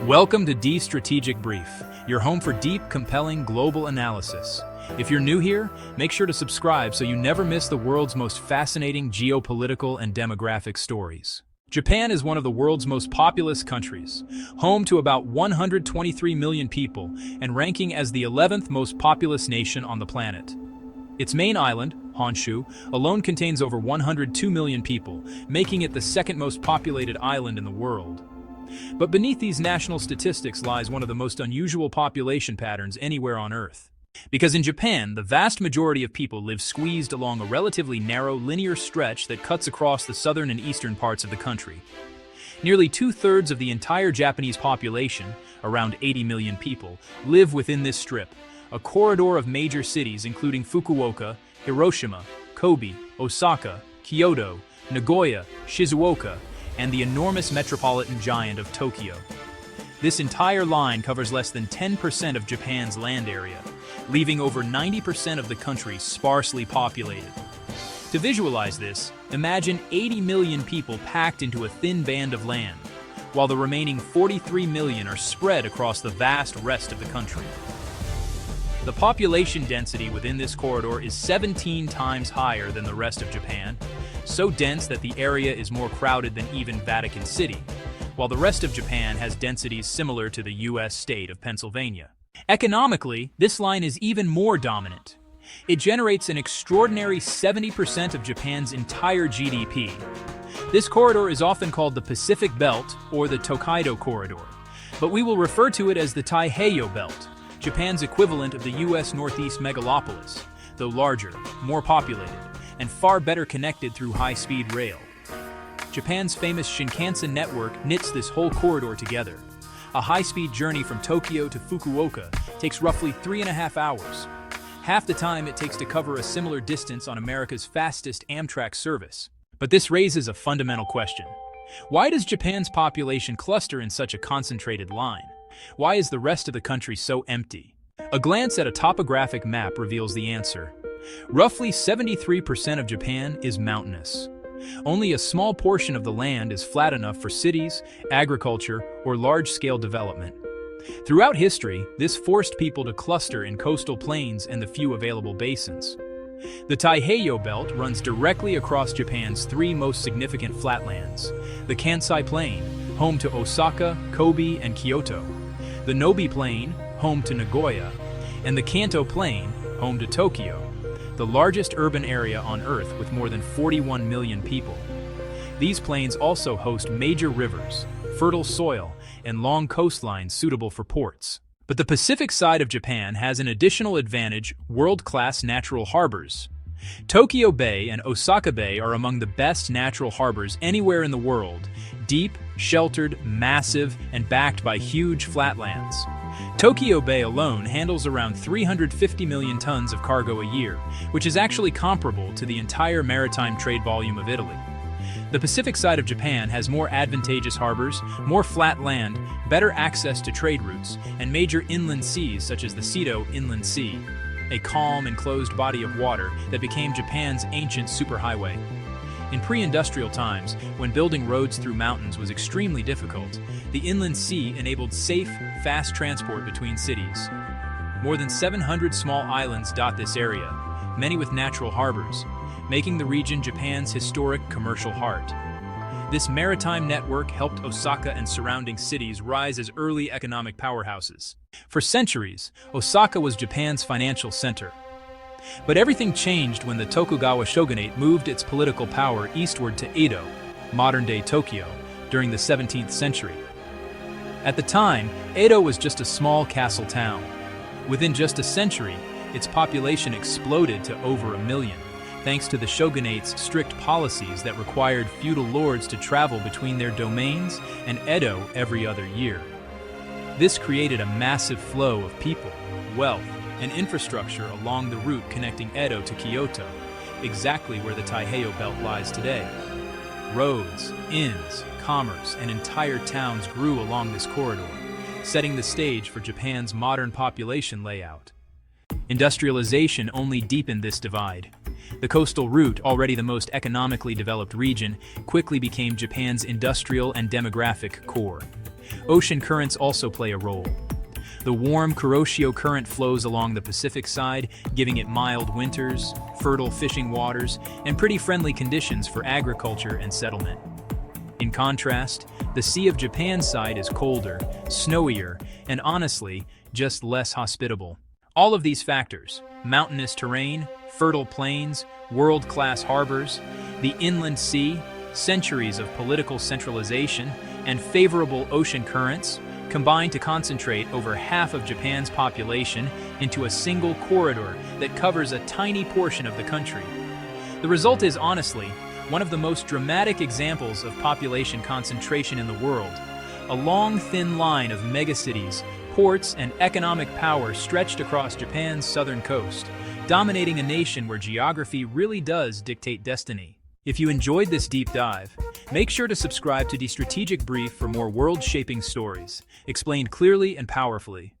Welcome to D Strategic Brief, your home for deep, compelling global analysis. If you're new here, make sure to subscribe so you never miss the world's most fascinating geopolitical and demographic stories. Japan is one of the world's most populous countries, home to about 123 million people and ranking as the 11th most populous nation on the planet. Its main island, Honshu, alone contains over 102 million people, making it the second most populated island in the world. But beneath these national statistics lies one of the most unusual population patterns anywhere on Earth. Because in Japan, the vast majority of people live squeezed along a relatively narrow linear stretch that cuts across the southern and eastern parts of the country. Nearly two-thirds of the entire Japanese population, around 80 million people, live within this strip, a corridor of major cities including Fukuoka, Hiroshima, Kobe, Osaka, Kyoto, Nagoya, Shizuoka, and the enormous metropolitan giant of Tokyo. This entire line covers less than 10% of Japan's land area, leaving over 90% of the country sparsely populated. To visualize this, imagine 80 million people packed into a thin band of land, while the remaining 43 million are spread across the vast rest of the country. The population density within this corridor is 17 times higher than the rest of Japan, so dense that the area is more crowded than even Vatican City, while the rest of Japan has densities similar to the U.S. state of Pennsylvania. Economically, this line is even more dominant. It generates an extraordinary 70% of Japan's entire GDP. This corridor is often called the Pacific Belt or the Tokaido Corridor, but we will refer to it as the Taiheiyo Belt, Japan's equivalent of the U.S. Northeast megalopolis, though larger, more populated, and far better connected through high-speed rail. Japan's famous Shinkansen network knits this whole corridor together. A high-speed journey from Tokyo to Fukuoka takes roughly 3.5 hours, half the time it takes to cover a similar distance on America's fastest Amtrak service. But this raises a fundamental question. Why does Japan's population cluster in such a concentrated line? Why is the rest of the country so empty? A glance at a topographic map reveals the answer. Roughly 73% of Japan is mountainous. Only a small portion of the land is flat enough for cities, agriculture, or large-scale development. Throughout history, this forced people to cluster in coastal plains and the few available basins. The Taiheiyo Belt runs directly across Japan's three most significant flatlands: the Kansai Plain, home to Osaka, Kobe, and Kyoto; the Nobi Plain, home to Nagoya; and the Kanto Plain, home to Tokyo, the largest urban area on Earth with more than 41 million people. These plains also host major rivers, fertile soil, and long coastlines suitable for ports. But the Pacific side of Japan has an additional advantage: world-class natural harbors. Tokyo Bay and Osaka Bay are among the best natural harbors anywhere in the world, deep, sheltered, massive, and backed by huge flatlands. Tokyo Bay alone handles around 350 million tons of cargo a year, which is actually comparable to the entire maritime trade volume of Italy. The Pacific side of Japan has more advantageous harbors, more flat land, better access to trade routes, and major inland seas such as the Seto Inland Sea, a calm and closed body of water that became Japan's ancient superhighway. In pre-industrial times, when building roads through mountains was extremely difficult, the inland sea enabled safe, fast transport between cities. More than 700 small islands dot this area, many with natural harbors, making the region Japan's historic commercial heart. This maritime network helped Osaka and surrounding cities rise as early economic powerhouses. For centuries, Osaka was Japan's financial center. But everything changed when the Tokugawa shogunate moved its political power eastward to Edo, modern-day Tokyo, during the 17th century. At the time, Edo was just a small castle town. Within just a century, its population exploded to over 1 million, thanks to the shogunate's strict policies that required feudal lords to travel between their domains and Edo every other year. This created a massive flow of people, wealth, and infrastructure along the route connecting Edo to Kyoto, exactly where the Taiheiyo Belt lies today. Roads, inns, commerce, and entire towns grew along this corridor, setting the stage for Japan's modern population layout. Industrialization only deepened this divide. The coastal route, already the most economically developed region, quickly became Japan's industrial and demographic core. Ocean currents also play a role. The warm Kuroshio Current flows along the Pacific side, giving it mild winters, fertile fishing waters, and pretty friendly conditions for agriculture and settlement. In contrast, the Sea of Japan side is colder, snowier, and honestly, just less hospitable. All of these factors, mountainous terrain, fertile plains, world-class harbors, the inland sea, centuries of political centralization, and favorable ocean currents, combine to concentrate over half of Japan's population into a single corridor that covers a tiny portion of the country. The result is, honestly, one of the most dramatic examples of population concentration in the world. A long, thin line of megacities, ports, and economic power stretched across Japan's southern coast, dominating a nation where geography really does dictate destiny. If you enjoyed this deep dive, make sure to subscribe to The Strategic Brief for more world-shaping stories, explained clearly and powerfully.